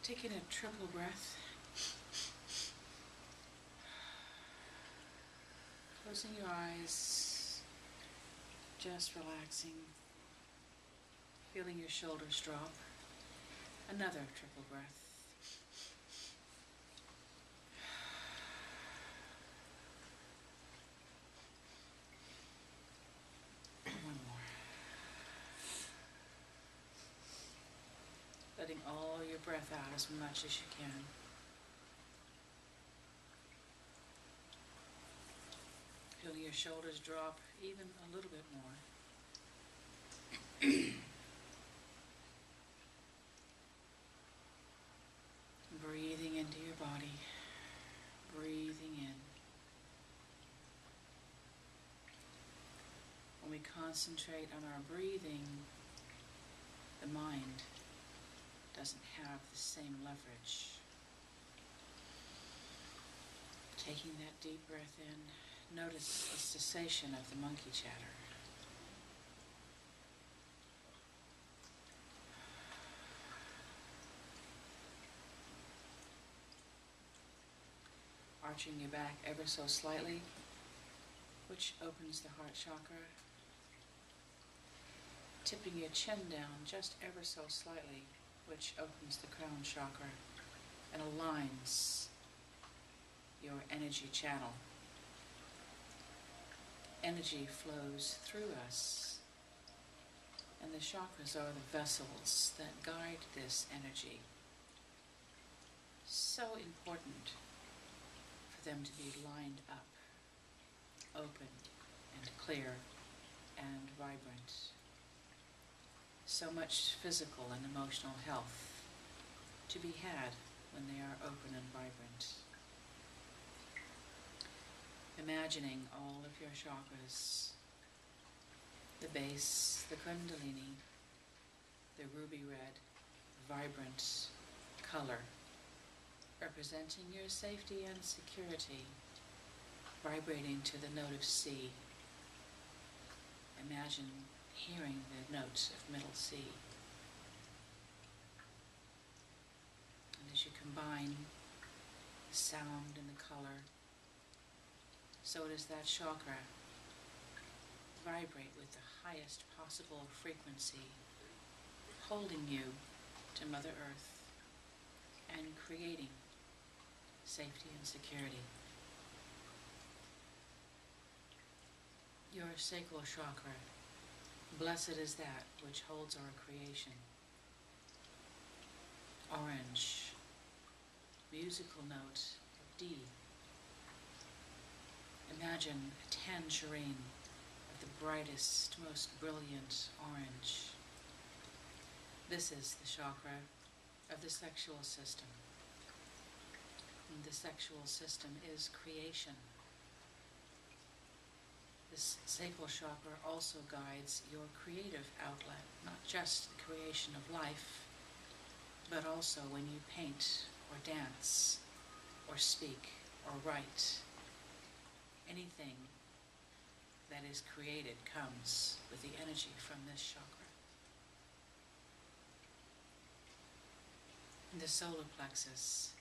Taking a triple breath. Closing your eyes, just relaxing, feeling your shoulders drop. Another triple breath. One more. Letting all your breath out as much as you can. Feeling your shoulders drop even a little bit more. Breathing into your body. Breathing in. When we concentrate on our breathing, the mind doesn't have the same leverage. Taking that deep breath in, notice the cessation of the monkey chatter. Arching your back ever so slightly, which opens the heart chakra. Tipping your chin down just ever so slightly, which opens the crown chakra and aligns your energy channel. Energy flows through us, and the chakras are the vessels that guide this energy. So important for them to be lined up, open and clear and vibrant. So much physical and emotional health to be had when they are open and vibrant. Imagining all of your chakras, the base, the kundalini, the ruby red, vibrant color, representing your safety and security, vibrating to the note of C. Imagine hearing the notes of middle C. And as you combine the sound and the color, so does that chakra vibrate with the highest possible frequency, holding you to Mother Earth and creating safety and security. Your sacral chakra, blessed is that which holds our creation. Orange, musical note of D. Imagine a tangerine of the brightest, most brilliant orange. This is the chakra of the sexual system. And the sexual system is creation. This sacral chakra also guides your creative outlet, not just the creation of life, but also when you paint or dance or speak or write. Anything that is created comes with the energy from this chakra. The solar plexus,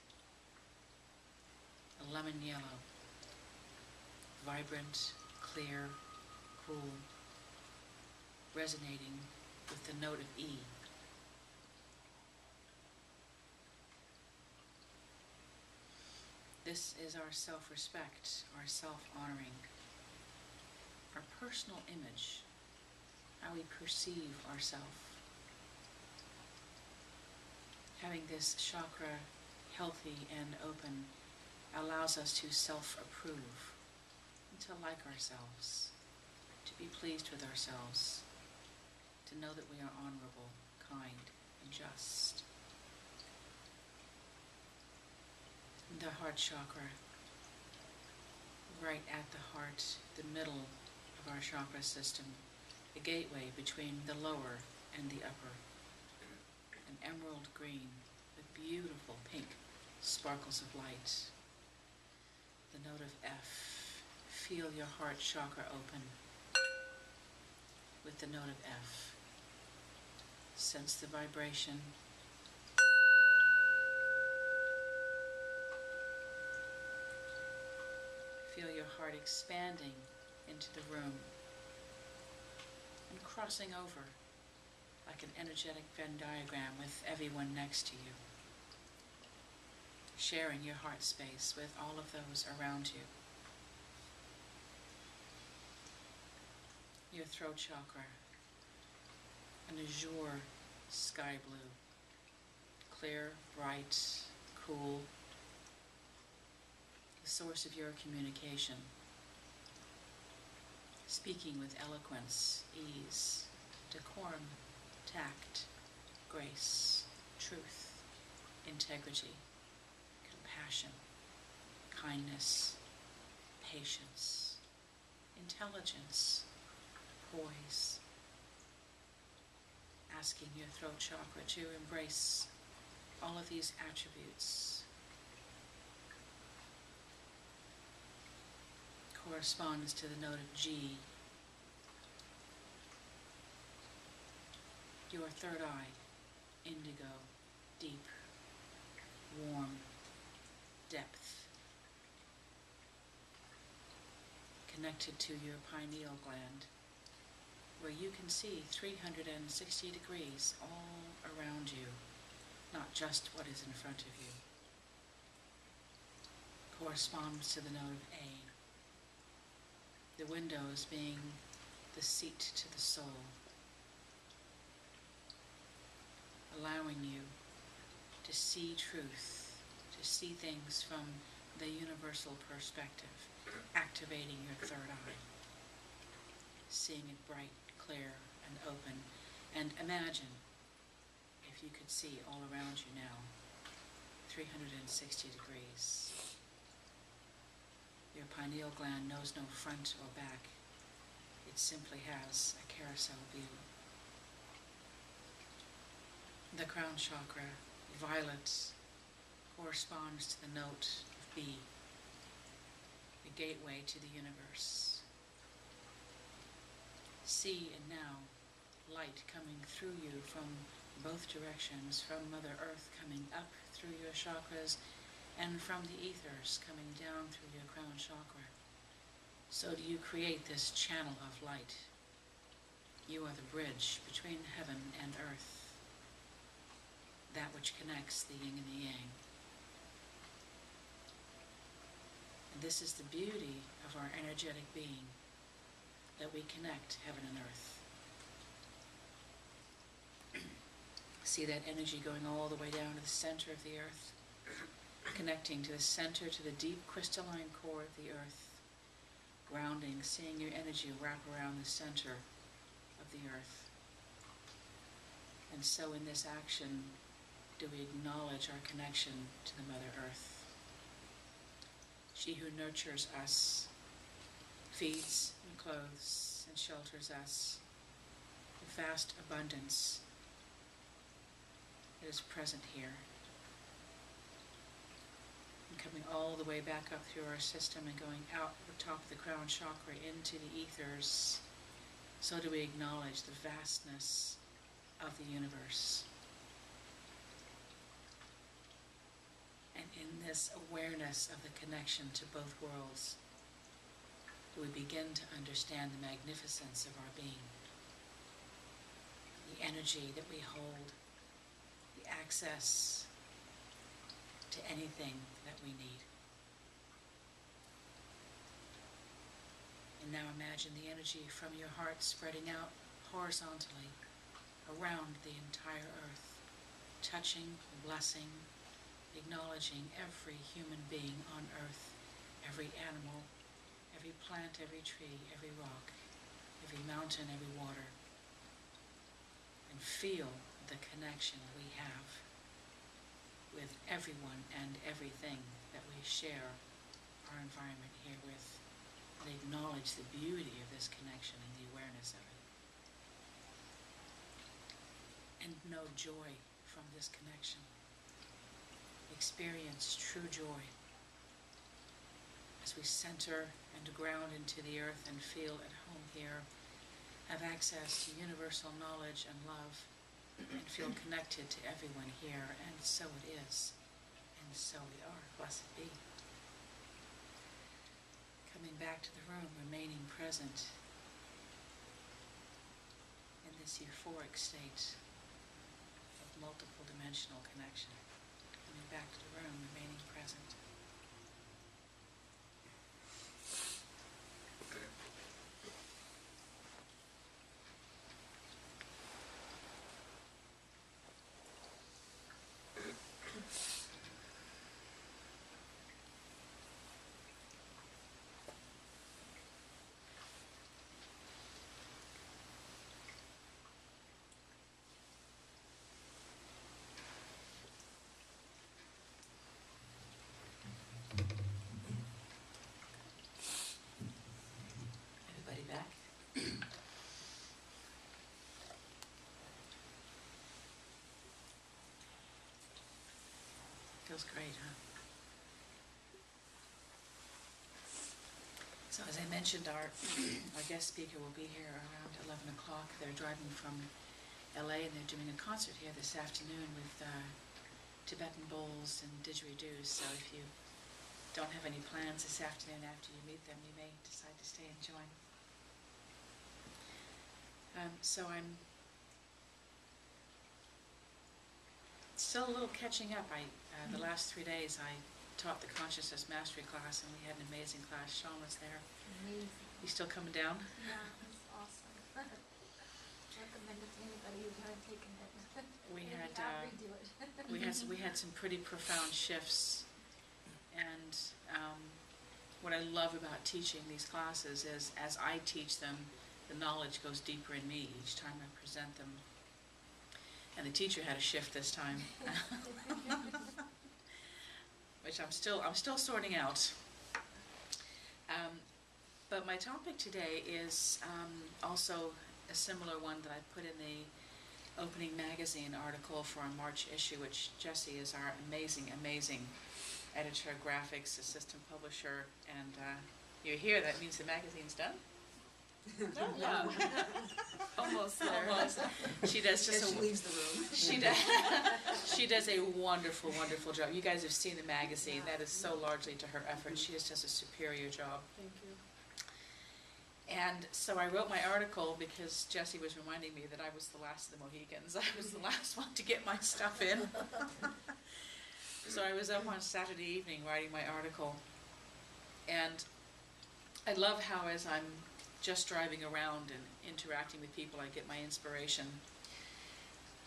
a lemon yellow, vibrant, clear, cool, resonating with the note of E. This is our self-respect, our self-honoring, our personal image, how we perceive ourselves. Having this chakra healthy and open allows us to self-approve, and to like ourselves, to be pleased with ourselves, to know that we are honorable, kind, and just. The heart chakra, right at the heart, the middle of our chakra system, the gateway between the lower and the upper. An emerald green with beautiful pink sparkles of light. The note of F. Feel your heart chakra open with the note of F. Sense the vibration. heart expanding into the room and crossing over like an energetic Venn diagram with everyone next to you, sharing your heart space with all of those around you. Your throat chakra, an azure sky blue, clear, bright, cool, the source of your communication, speaking with eloquence, ease, decorum, tact, grace, truth, integrity, compassion, kindness, patience, intelligence, poise. Asking your throat chakra to embrace all of these attributes. Corresponds to the note of G. Your third eye, indigo, deep, warm, depth. Connected to your pineal gland, where you can see 360 degrees all around you, not just what is in front of you. Corresponds to the note of A. The windows being the seat to the soul, allowing you to see truth, to see things from the universal perspective, activating your third eye, seeing it bright, clear, and open, and imagine if you could see all around you now, 360 degrees. Your pineal gland knows no front or back. It simply has a carousel view. The crown chakra, violet, corresponds to the note of B, the gateway to the universe. See and now light coming through you from both directions, from Mother Earth coming up through your chakras and from the ethers coming down through your crown chakra. So do you create this channel of light. You are the bridge between heaven and earth, that which connects the yin and the yang. And this is the beauty of our energetic being, that we connect heaven and earth. See that energy going all the way down to the center of the earth, connecting to the center, to the deep crystalline core of the earth, grounding, seeing your energy wrap around the center of the earth. And so in this action, do we acknowledge our connection to the Mother Earth. She who nurtures us, feeds and clothes and shelters us, the vast abundance that is present here. And coming all the way back up through our system and going out the top of the crown chakra into the ethers, so do we acknowledge the vastness of the universe. And in this awareness of the connection to both worlds, we begin to understand the magnificence of our being, the energy that we hold, the access to anything that we need. And now imagine the energy from your heart spreading out horizontally around the entire earth, touching, blessing, acknowledging every human being on earth, every animal, every plant, every tree, every rock, every mountain, every water, and feel the connection we have with everyone and everything that we share our environment here with, and acknowledge the beauty of this connection and the awareness of it. And know joy from this connection. Experience true joy as we center and ground into the earth and feel at home here, have access to universal knowledge and love, and feel connected to everyone here, and so it is, and so we are. Blessed be. Coming back to the room, remaining present in this euphoric state of multiple dimensional connection. Coming back to the room, remaining present. Everybody back? Feels great, huh? So as I mentioned, our guest speaker will be here around 11 o'clock. They're driving from LA and they're doing a concert here this afternoon with Tibetan bowls and didgeridoos. So if you don't have any plans this afternoon after you meet them, you may decide to stay and join. So I'm still a little catching up. The last 3 days I taught the Consciousness Mastery class, and we had an amazing class. Sean was there. Amazing. You still coming down? Yeah, that's awesome. Recommend it to anybody who's not taken it. We Maybe had I'll redo it. we had some pretty profound shifts, and what I love about teaching these classes is as I teach them, the knowledge goes deeper in me each time I present them. And the teacher had a shift this time, which I'm still sorting out. But my topic today is also a similar one that I put in the opening magazine article for our March issue, which Jessie is our amazing editor, graphics, assistant publisher, and you're here, that means the magazine's done? No. Almost there. Almost. She does just she leaves the room. She does a wonderful job. You guys have seen the magazine. That is so largely to her effort. She just does a superior job. Thank you. And so I wrote my article because Jessie was reminding me that I was the last of the Mohicans. I was the last one to get my stuff in. So I was up on Saturday evening writing my article. And I love how as I'm just driving around and interacting with people, I get my inspiration.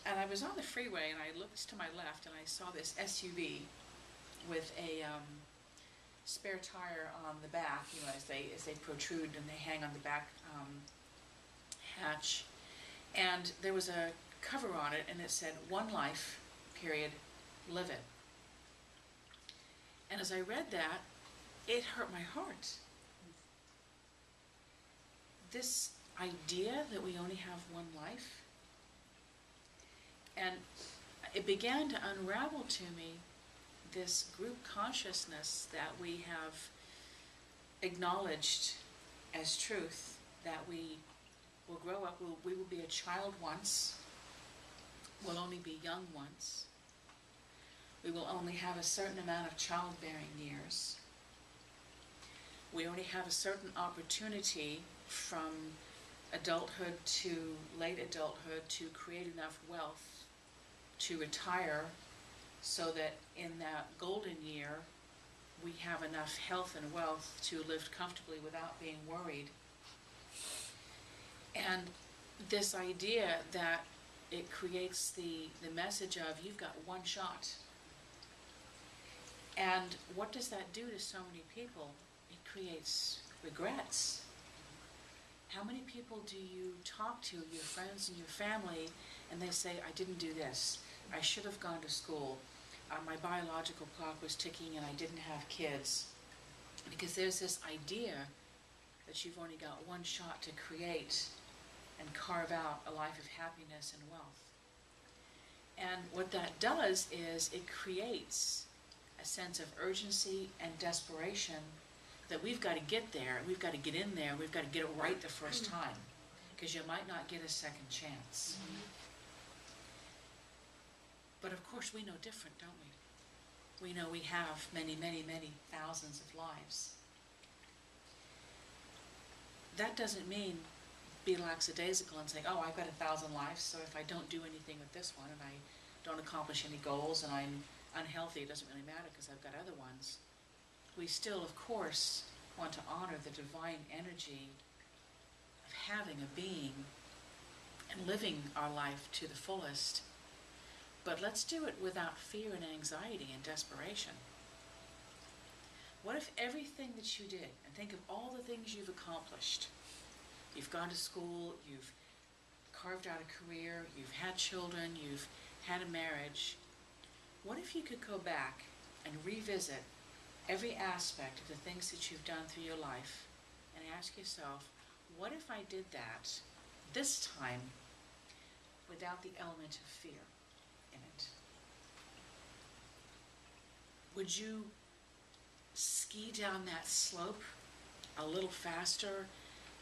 And I was on the freeway and I looked to my left and I saw this SUV with a spare tire on the back, you know, as they protrude and they hang on the back hatch. And there was a cover on it and it said, "One life, period, live it." And as I read that, it hurt my heart. This idea that we only have one life, and it began to unravel to me this group consciousness that we have acknowledged as truth, that we will grow up, we will be a child once, we'll only be young once, we will only have a certain amount of childbearing years, we only have a certain opportunity from adulthood to late adulthood to create enough wealth to retire so that in that golden year we have enough health and wealth to live comfortably without being worried. And this idea that it creates the message of you've got one shot. And what does that do to so many people? It creates regrets. How many people do you talk to, your friends and your family, and they say, "I didn't do this, I should have gone to school, my biological clock was ticking and I didn't have kids." Because there's this idea that you've only got one shot to create and carve out a life of happiness and wealth. And what that does is it creates a sense of urgency and desperation that we've got to get there, we've got to get in there, we've got to get it right the first time, because you might not get a second chance. But of course we know different, don't we? We know we have many thousands of lives. that doesn't mean be lackadaisical and say, oh, I've got 1,000 lives, so if I don't do anything with this one and I don't accomplish any goals and I'm unhealthy, it doesn't really matter because I've got other ones. We still, of course, want to honor the divine energy of having a being and living our life to the fullest. But let's do it without fear and anxiety and desperation. What if everything that you did, and think of all the things you've accomplished, you've gone to school, you've carved out a career, you've had children, you've had a marriage, what if you could go back and revisit every aspect of the things that you've done through your life and ask yourself, what if I did that this time without the element of fear in it? Would you ski down that slope a little faster,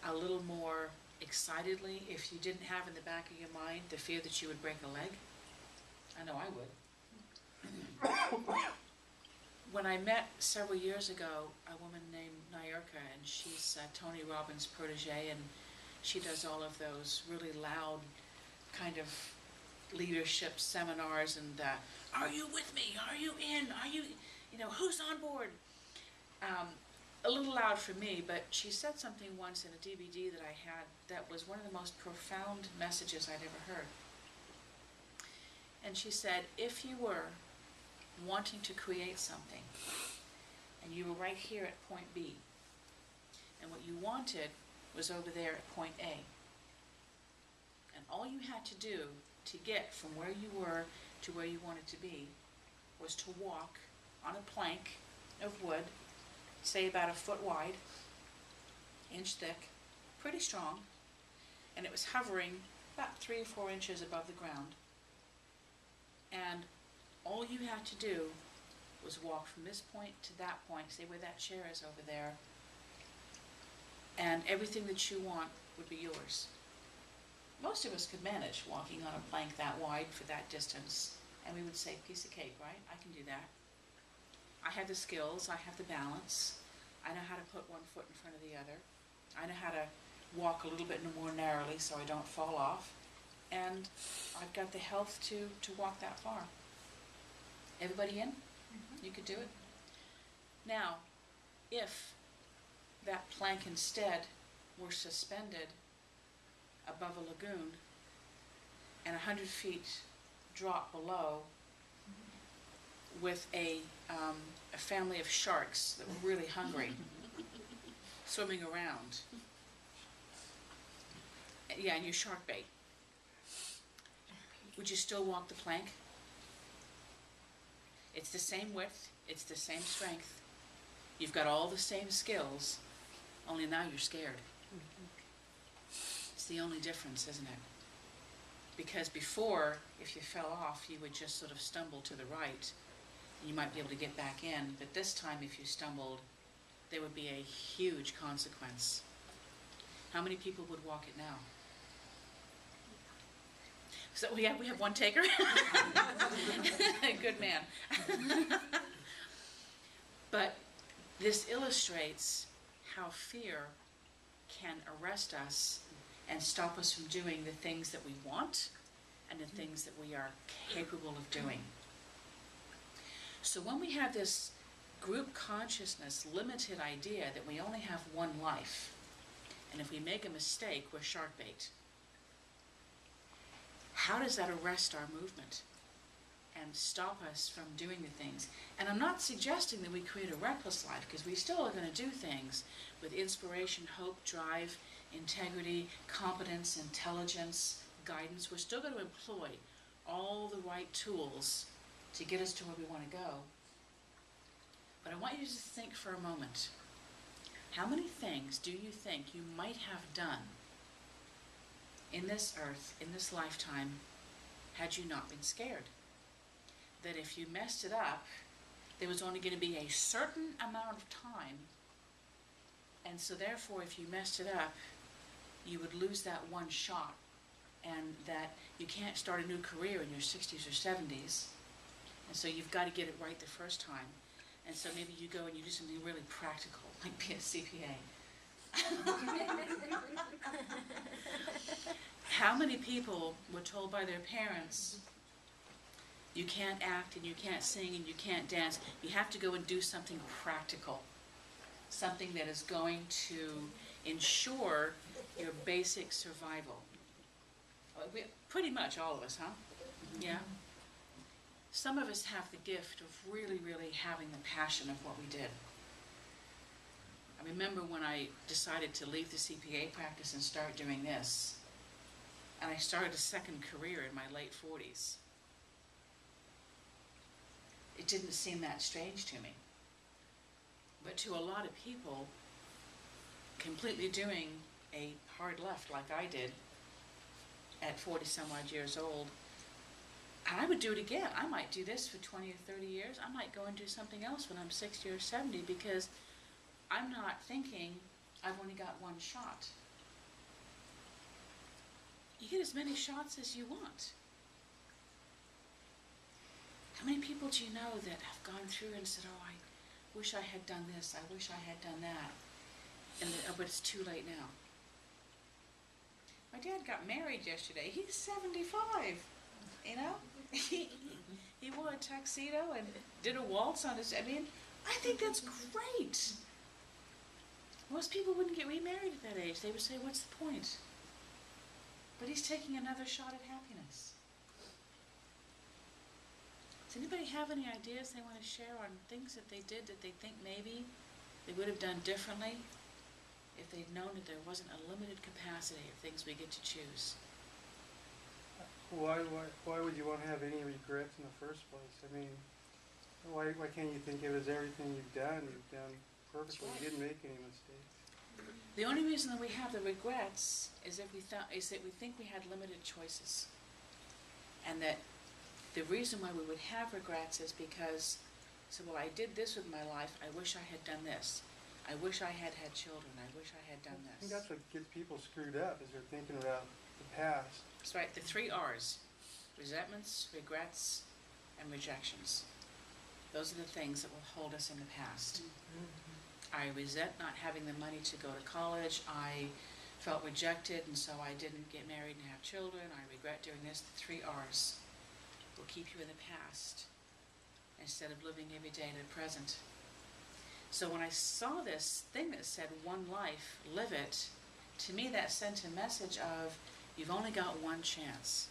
a little more excitedly if you didn't have in the back of your mind the fear that you would break a leg? I know I would. When I met several years ago a woman named Nyurka, and she's Tony Robbins' protege, and she does all of those really loud kind of leadership seminars, and are you with me? Are you in? Are you, who's on board? A little loud for me, but she said something once in a DVD that I had that was one of the most profound messages I'd ever heard. And she said, if you were wanting to create something, and you were right here at point B, and what you wanted was over there at point A, and all you had to do to get from where you were to where you wanted to be was to walk on a plank of wood, say about 1 foot wide, inch thick, pretty strong, and it was hovering about 3 or 4 inches above the ground. And all you had to do was walk from this point to that point, say where that chair is over there, and everything that you want would be yours. Most of us could manage walking on a plank that wide for that distance, and we would say, piece of cake, right? I can do that. I have the skills, I have the balance, I know how to put 1 foot in front of the other, I know how to walk a little bit more narrowly so I don't fall off, and I've got the health to walk that far. Everybody in? Mm-hmm. You could do it? Now, if that plank instead were suspended above a lagoon and 100 feet drop below with a family of sharks that were really hungry swimming around. Yeah, and your shark bait. Would you still walk the plank? It's the same width, it's the same strength. You've got all the same skills, only now you're scared. It's the only difference, isn't it? Because before, if you fell off, you would just sort of stumble to the right. You might be able to get back in, but this time if you stumbled, there would be a huge consequence. How many people would walk it now? So we have one taker. Good man. But this illustrates how fear can arrest us and stop us from doing the things that we want and the things that we are capable of doing. So when we have this group consciousness limited idea that we only have one life, and if we make a mistake, we're shark bait, how does that arrest our movement and stop us from doing the things? And I'm not suggesting that we create a reckless life, because we still are going to do things with inspiration, hope, drive, integrity, competence, intelligence, guidance. We're still going to employ all the right tools to get us to where we want to go. But I want you to think for a moment. How many things do you think you might have done in this earth, in this lifetime, had you not been scared? That if you messed it up, there was only going to be a certain amount of time, and so therefore if you messed it up, you would lose that one shot, and that you can't start a new career in your 60s or 70s, and so you've got to get it right the first time. And so maybe you go and you do something really practical, like be a CPA. How many people were told by their parents, you can't act and you can't sing and you can't dance, you have to go and do something practical, something that is going to ensure your basic survival. Pretty much all of us, huh? Yeah? Some of us have the gift of really, really having the passion of what we did. I remember when I decided to leave the CPA practice and start doing this, and I started a second career in my late 40s. It didn't seem that strange to me. But to a lot of people, completely doing a hard left like I did at 40 some odd years old, I would do it again. I might do this for 20 or 30 years. I might go and do something else when I'm 60 or 70 because I'm not thinking I've only got one shot. You get as many shots as you want. How many people do you know that have gone through and said, oh, I wish I had done this, I wish I had done that, but it's too late now. My dad got married yesterday. He's 75, you know? He wore a tuxedo and did a waltz on his, I think that's great. Most people wouldn't get remarried at that age. They would say, what's the point? But he's taking another shot at happiness. Does anybody have any ideas they want to share on things that they did that they think maybe they would have done differently if they'd known that there wasn't a limited capacity of things we get to choose? Why would you want to have any regrets in the first place? Why can't you think it was everything you've done perfectly? You didn't make any mistakes. The only reason that we have the regrets is that we think we had limited choices. And that the reason why we would have regrets is because, so well, I did this with my life, I wish I had done this. I wish I had had children, I wish I had done I this. think that's what gets people screwed up, is they're thinking about the past. That's right, the 3 R's. Resentments, regrets, and rejections. Those are the things that will hold us in the past. I resent not having the money to go to college. I felt rejected, and so I didn't get married and have children. I regret doing this. The 3 R's will keep you in the past instead of living every day in the present. So when I saw this thing that said one life, live it, to me that sent a message of, you've only got one chance.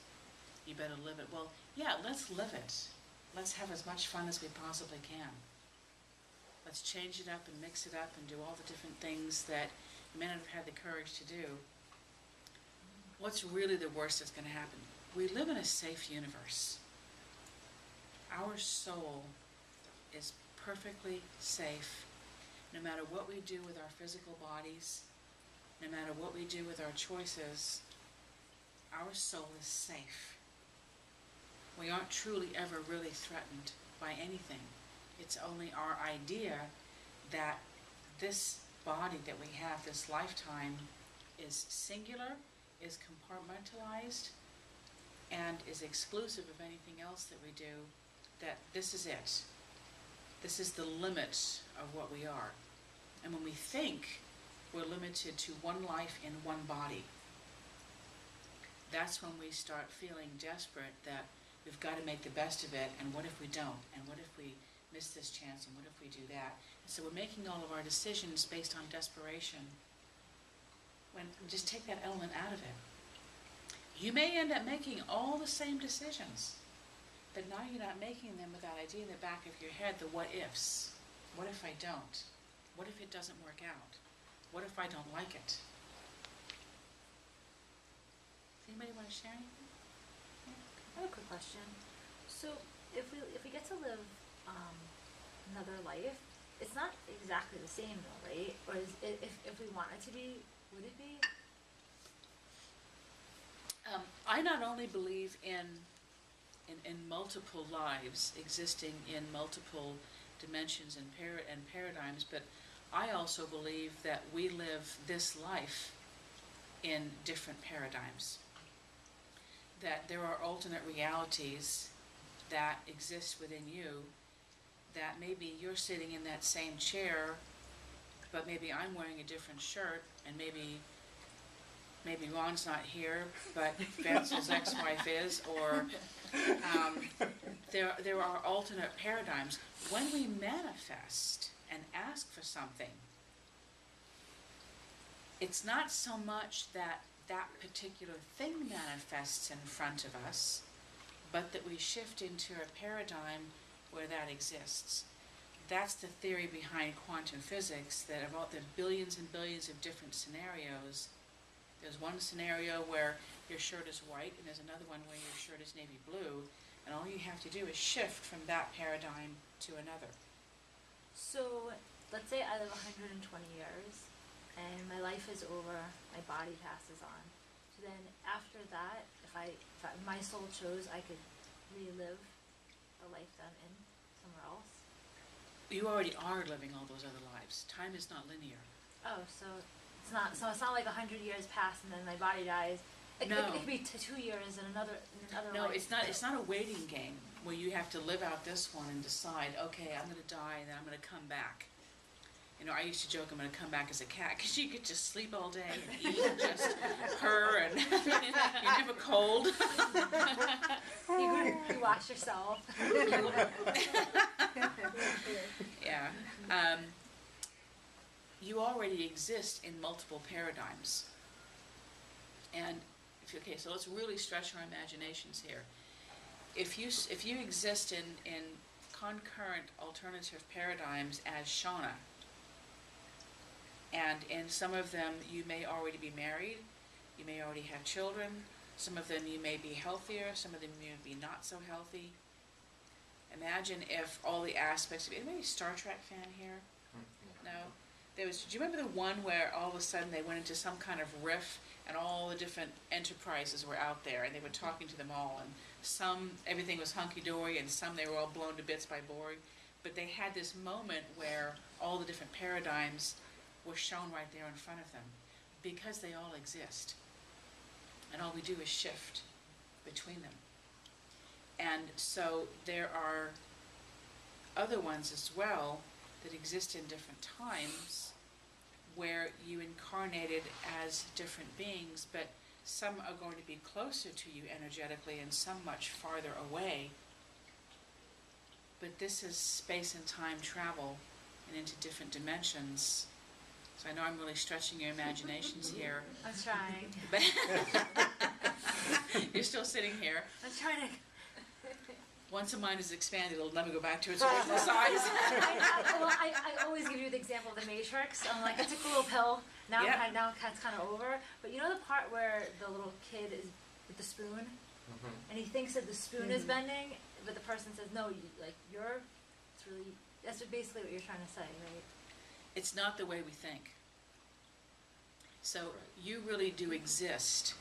You better live it. Well, yeah, let's live it. Let's have as much fun as we possibly can. Let's change it up and mix it up and do all the different things that you may not have had the courage to do. What's really the worst that's going to happen? We live in a safe universe. Our soul is perfectly safe. No matter what we do with our physical bodies, no matter what we do with our choices, our soul is safe. We aren't truly ever really threatened by anything. It's only our idea that this body that we have, this lifetime, is singular, is compartmentalized, and is exclusive of anything else that we do, that this is it. This is the limit of what we are. And when we think we're limited to one life in one body, that's when we start feeling desperate that we've got to make the best of it, and what if we don't? And what if we miss this chance, and what if we do that? And so we're making all of our decisions based on desperation. When just take that element out of it. You may end up making all the same decisions, but now you're not making them with that idea in the back of your head, the what ifs. What if I don't? What if it doesn't work out? What if I don't like it? Does anybody want to share anything? I have a quick question. So, if we get to live another life, it's not exactly the same though, right? Or is it, if we want it to be, would it be? I not only believe in multiple lives existing in multiple dimensions and paradigms, but I also believe that we live this life in different paradigms. That there are alternate realities that exist within you, that maybe you're sitting in that same chair but maybe I'm wearing a different shirt, and maybe Ron's not here, but Vance's ex-wife is, or there are alternate paradigms. When we manifest and ask for something, it's not so much that that particular thing manifests in front of us, but that we shift into a paradigm where that exists. That's the theory behind quantum physics, that of all the billions and billions of different scenarios, there's one scenario where your shirt is white, and there's another one where your shirt is navy blue, and all you have to do is shift from that paradigm to another. So, let's say I live 120 years, and my life is over, my body passes on. So then, after that, if my soul chose, I could relive the life that I'm in somewhere else. You already are living all those other lives. Time is not linear. Oh, so it's not like 100 years pass and then my body dies. It could be 2 years in another No, life. it's not a waiting game where you have to live out this one and decide, okay, I'm going to die and then I'm going to come back. You know, I used to joke I'm going to come back as a cat, because you could just sleep all day and eat and just purr, and you're never cold. You wash yourself. Yeah. You already exist in multiple paradigms. And, okay, so let's really stretch our imaginations here. If you exist in concurrent alternative paradigms as Shauna, and in some of them you may already be married, you may already have children, some of them you may be healthier, some of them you may be not so healthy. Imagine if all the aspects of anybody a Star Trek fan here? No? Do you remember the one where all of a sudden they went into some kind of riff and all the different enterprises were out there and they were talking to them all, and some, everything was hunky-dory, and some they were all blown to bits by Borg, but they had this moment where all the different paradigms were shown right there in front of them, because they all exist. And all we do is shift between them. And so there are other ones as well that exist in different times where you incarnated as different beings, but some are going to be closer to you energetically and some much farther away. But this is space and time travel and into different dimensions. So I know I'm really stretching your imaginations here. I'm trying. But you're still sitting here. I'm trying to. Once a mind is expanded, it'll never go back to its original size. I always give you the example of the Matrix. I'm like, I took a little pill. Now it's kind of over. But you know the part where the little kid is with the spoon, and he thinks that the spoon is bending, but the person says, no, it's really. That's basically what you're trying to say, right? It's not the way we think. So you really do exist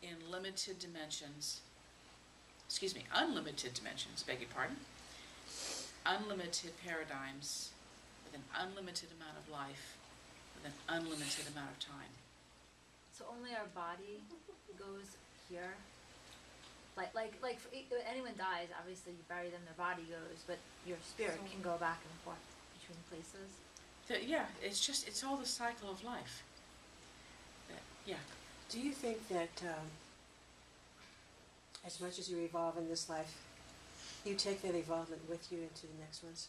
in limited dimensions. Excuse me, unlimited dimensions, beg your pardon. Unlimited paradigms with an unlimited amount of life, with an unlimited amount of time. So only our body goes here. Like anyone dies, obviously you bury them, their body goes, but your spirit can go back and forth between places. It's all the cycle of life. Yeah. Do you think that as much as you evolve in this life, you take that evolvement with you into the next ones?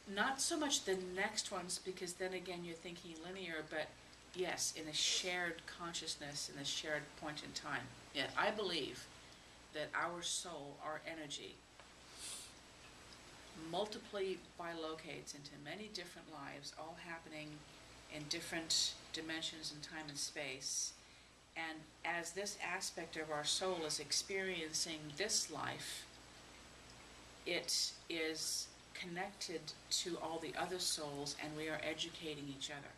Not so much the next ones, because then again you're thinking linear, but yes, in a shared consciousness, in a shared point in time. Yeah, I believe that our soul, our energy, multiply bilocates into many different lives, all happening in different dimensions in time and space. And as this aspect of our soul is experiencing this life, it is connected to all the other souls, and we are educating each other.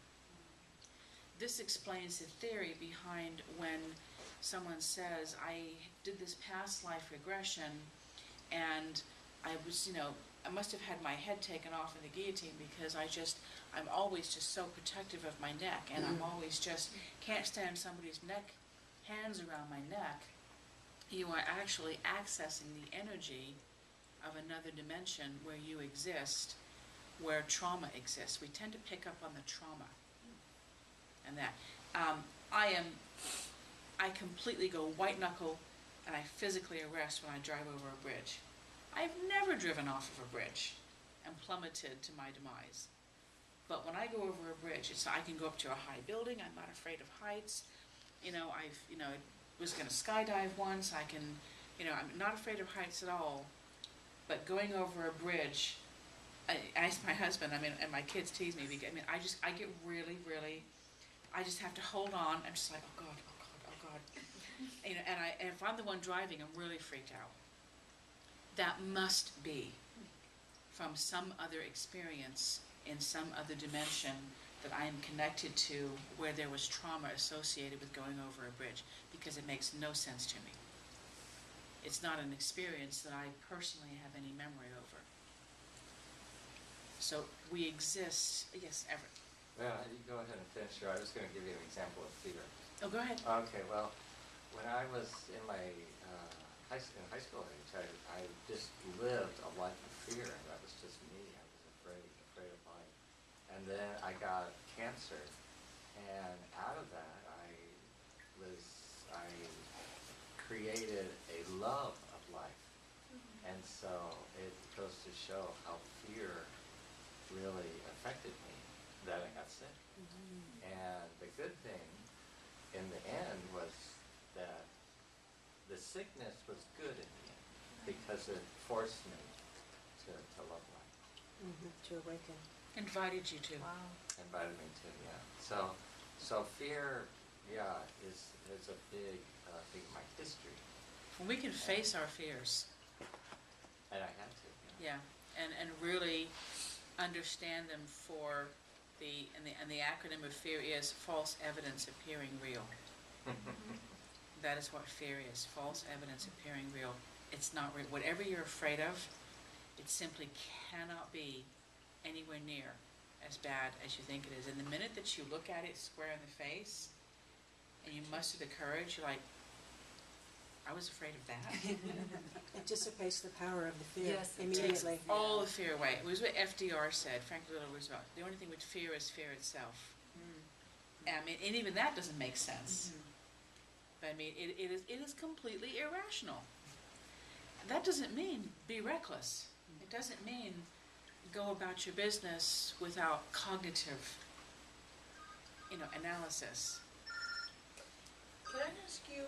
This explains the theory behind when someone says, I did this past life regression, and I was, I must have had my head taken off in the guillotine because I'm always just so protective of my neck, and I'm always just can't stand somebody's hands around my neck. You are actually accessing the energy of another dimension where you exist, where trauma exists. We tend to pick up on the trauma and that. I completely go white knuckle and I physically arrest when I drive over a bridge. I've never driven off of a bridge and plummeted to my demise. But when I go over a bridge, I can go up to a high building. I'm not afraid of heights. I was going to skydive once. I'm not afraid of heights at all. But going over a bridge, I asked my husband, and my kids tease me because, I get really, really, I just have to hold on. I'm just like, oh God, oh God, oh God. And if I'm the one driving, I'm really freaked out. That must be from some other experience in some other dimension that I am connected to where there was trauma associated with going over a bridge, because it makes no sense to me. It's not an experience that I personally have any memory over. So we exist. Yes, Everett. Well, you go ahead and finish here. I was going to give you an example of fear. Oh, go ahead. Okay, well, when I was in my high school age, I just lived a life of fear, and that was just me. I was afraid of life. And then I got cancer, and out of that, I created a love of life. And so it goes to show how fear really affected me, that I got sick. And the good thing in the end was that the sickness was good in the end, because it forced me to love life. To awaken. Invited you to. Wow. Invited me to, yeah. So fear, yeah, is a big thing in my history. When we can face our fears. And I had to. Yeah, and really understand them for the acronym of fear is false evidence appearing real. That is what fear is, false evidence appearing real. It's not real. Whatever you're afraid of, it simply cannot be anywhere near as bad as you think it is. And the minute that you look at it square in the face and you muster the courage, you're like, I was afraid of that. It dissipates the power of the fear Yes, it immediately. Takes all the fear away. It was what FDR said, Franklin Delano Roosevelt. The only thing with fear is fear itself. And even that doesn't make sense. But it is completely irrational. That doesn't mean be reckless. It doesn't mean go about your business without cognitive, analysis. Can I ask you,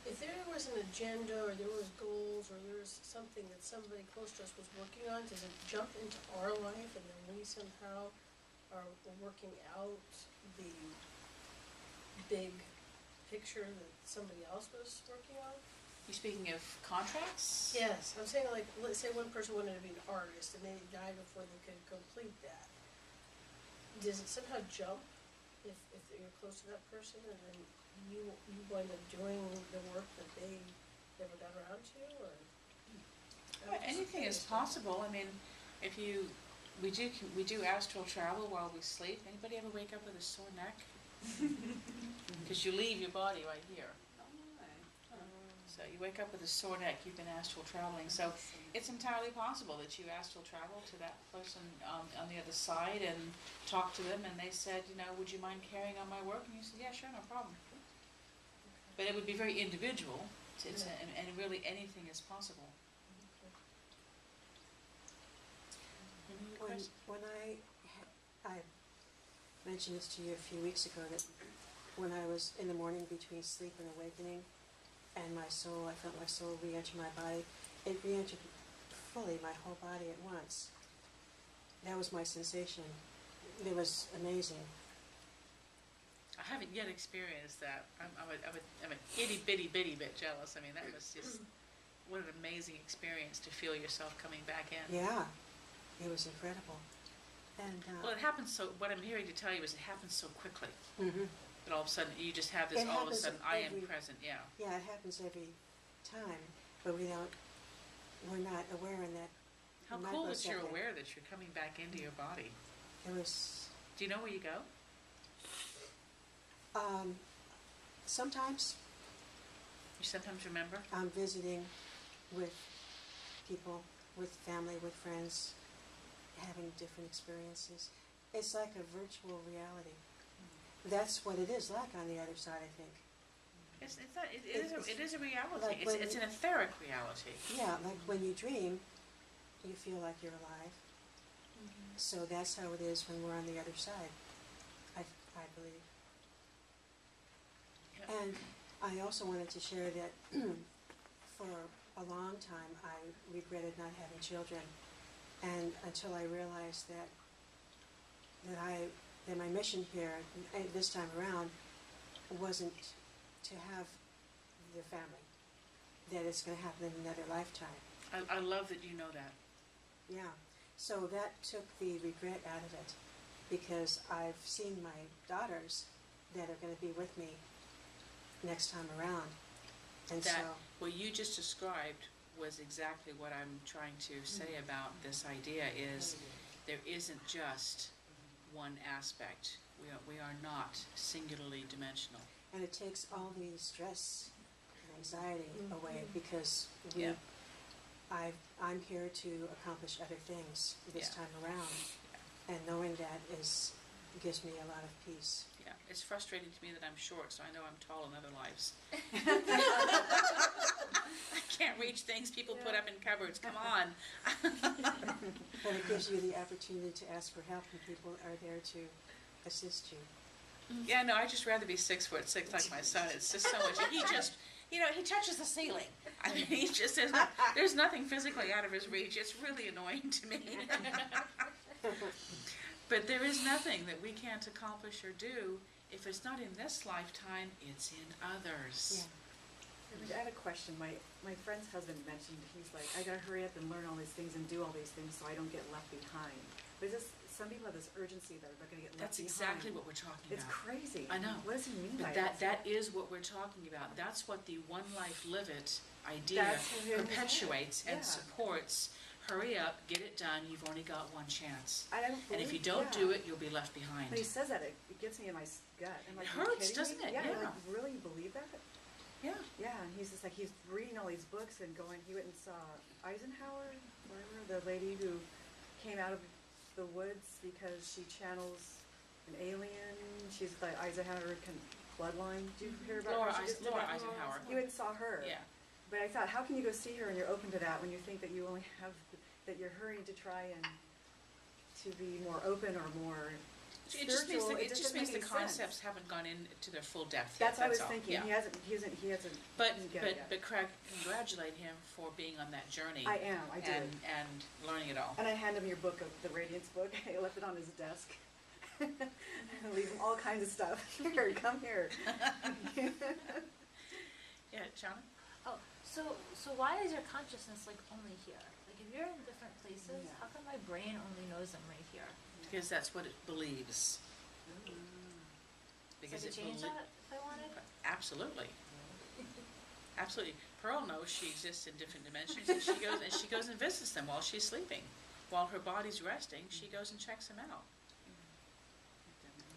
if there was an agenda or there was goals or there was something that somebody close to us was working on, does it jump into our life and then we somehow are working out the big picture that somebody else was working on? You speaking of contracts? Yes, I'm saying, like, let's say one person wanted to be an artist and they died before they could complete that. Does it somehow jump if you're close to that person and then you wind up doing the work that they never got around to, or? Well, anything is possible. We do astral travel while we sleep. Anybody ever wake up with a sore neck? Because you leave your body right here. So you wake up with a sore neck, you've been astral traveling. So it's entirely possible that you astral travel to that person on the other side and talk to them, and they said, would you mind carrying on my work? And you said, yeah, sure, no problem. But it would be very individual, and really anything is possible. When I mentioned this to you a few weeks ago, that when I was in the morning between sleep and awakening, and I felt my soul re-enter my body, it re-entered fully my whole body at once. That was my sensation. It was amazing. I haven't yet experienced that. I'm an itty bitty bit jealous. That was just what an amazing experience to feel yourself coming back in. Yeah, it was incredible. And Well, it happens what I'm hearing to tell you is it happens so quickly. That all of a sudden you just have this. It All of a happens sudden, I am every- present. Yeah. yeah, it happens every time, but we're not aware in that. How cool that you're microsecond. aware that you're coming back into your body. It was Do you know where you go? sometimes You sometimes remember. I'm visiting with people, with family, with friends, having different experiences. It's like a virtual reality. That's what it is like on the other side, I think. It's not, it is a reality. Like It's an etheric reality. Yeah, like when you dream, you feel like you're alive. So that's how it is when we're on the other side, I believe. Yeah. And I also wanted to share that for a long time I regretted not having children, and until I realized that my mission here this time around wasn't to have the family, that it's going to happen in another lifetime. I love that you know that. Yeah, so that took the regret out of it, because I've seen my daughters that are going to be with me next time around, and That, so what you just described was exactly what I'm trying to say about this idea is there isn't just one aspect. We are not singularly dimensional. and it takes all the stress and anxiety away, because Yeah. I'm here to accomplish other things this Yeah. time around, and knowing that gives me a lot of peace. Yeah, it's frustrating to me that I'm short, so I know I'm tall in other lives. I can't reach things people put up in cupboards. Come on. But it gives you the opportunity to ask for help, and people are there to assist you. Yeah, no, I'd just rather be 6'6" like my son. It's just so much. He just, he touches the ceiling. I mean, he just there's nothing physically out of his reach. It's really annoying to me. But there is nothing that we can't accomplish or do. If it's not in this lifetime, it's in others. I had a question. My friend's husband mentioned, he's like, I gotta hurry up and learn all these things and do all these things so I don't get left behind. But some people have this urgency that they're gonna get left That's behind. exactly what we're talking It's about. crazy. I know. What does he mean by But that is what we're talking about. That's what the one life live it idea That's what it is. perpetuates and Yeah. supports. Hurry up, get it done. You've only got one chance. I don't And if you believe- don't yeah. do it, you'll be left behind. When he says that, it gets me in my gut. I'm like, It "Are you hurts, kidding doesn't me?" it? Yeah, Yeah. like, really, you believe that? Yeah. Yeah, and he's just like, he's reading all these books and going, he went and saw Eisenhower, whatever, the lady who came out of the woods because she channels an alien. She's the Eisenhower bloodline. Did you hear about Laura her? She just did Laura that. Eisenhower. You went and saw her. Yeah. But I thought, how can you go see her and you're open to that when you think that you only have, that you're hurrying to try and to be more open or more It just means spiritual? it just means the doesn't make any concepts sense. haven't gone into their full depth That's yet. what I was all. thinking. Yeah. He hasn't. But didn't get it yet. but Craig, congratulate him for being on that journey. I am. I did. And learning it all. And I handed him your book, the Radiance book. I left it on his desk. I leave him all kinds of stuff. Here, come here. Yeah, Shauna? Oh, so why is your consciousness like only here? Like if you're in different places, Yeah. how come my brain only knows I'm right here? Because that's what it believes. So Because I could change that if I wanted? Absolutely. Absolutely. Pearl knows she exists in different dimensions, and she goes and visits them while she's sleeping. While her body's resting, she goes and checks them out.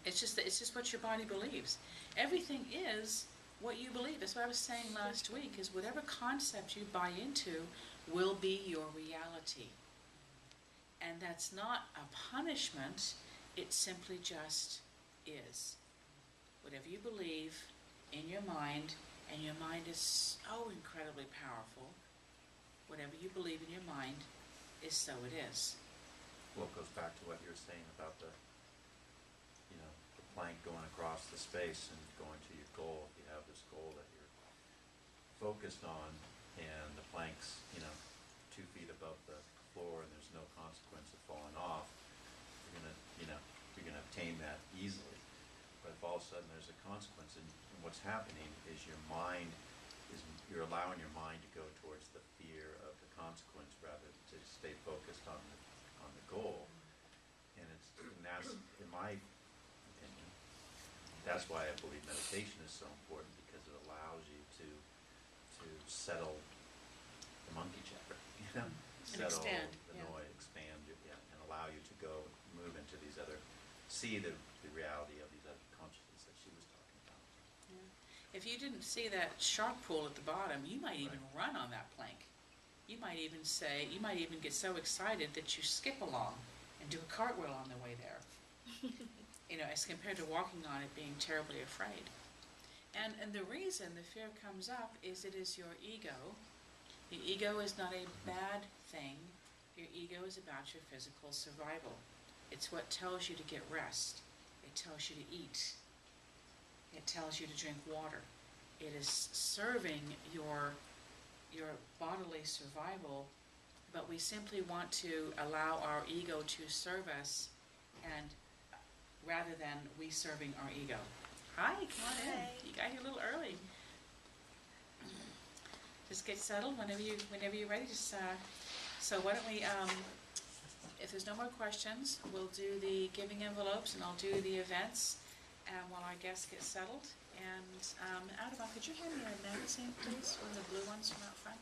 It's just what your body believes. Everything is what you believe. That's what I was saying last week, is whatever concept you buy into will be your reality. And that's not a punishment, it simply just is. Whatever you believe in your mind, and your mind is so incredibly powerful, whatever you believe in your mind is so it is. Well, it goes back to what you were saying about the plank going across the space and going to your goal. You have this goal that you're focused on, and the plank's 2 feet above the floor, and there's no consequence of falling off. You're gonna obtain that easily. But if all of a sudden there's a consequence, and what's happening is you're allowing your mind to go towards the fear of the consequence rather than to stay focused on the goal. And that's, in my opinion, that's why I believe meditation is so important, because it allows you to settle the monkey chatter, settle expand, the yeah. noise, expand, and allow you to go move into these other, see the reality of these other consciousness that she was talking about. If you didn't see that shark pool at the bottom, you might even run on that plank. You might even get so excited that you skip along and do a cartwheel on the way there. As compared to walking on it being terribly afraid. And the reason the fear comes up is it is your ego. The ego is not a bad thing. Your ego is about your physical survival. It's what tells you to get rest. It tells you to eat. It tells you to drink water. It is serving your bodily survival, but we simply want to allow our ego to serve us, and rather than we serving our ego. Hi, come on in. You got here a little early. Just get settled whenever you're ready. So why don't we, if there's no more questions, we'll do the giving envelopes and I'll do the events while our guests get settled. And Adama, could you hand me a magazine, please? One of the blue ones from out front.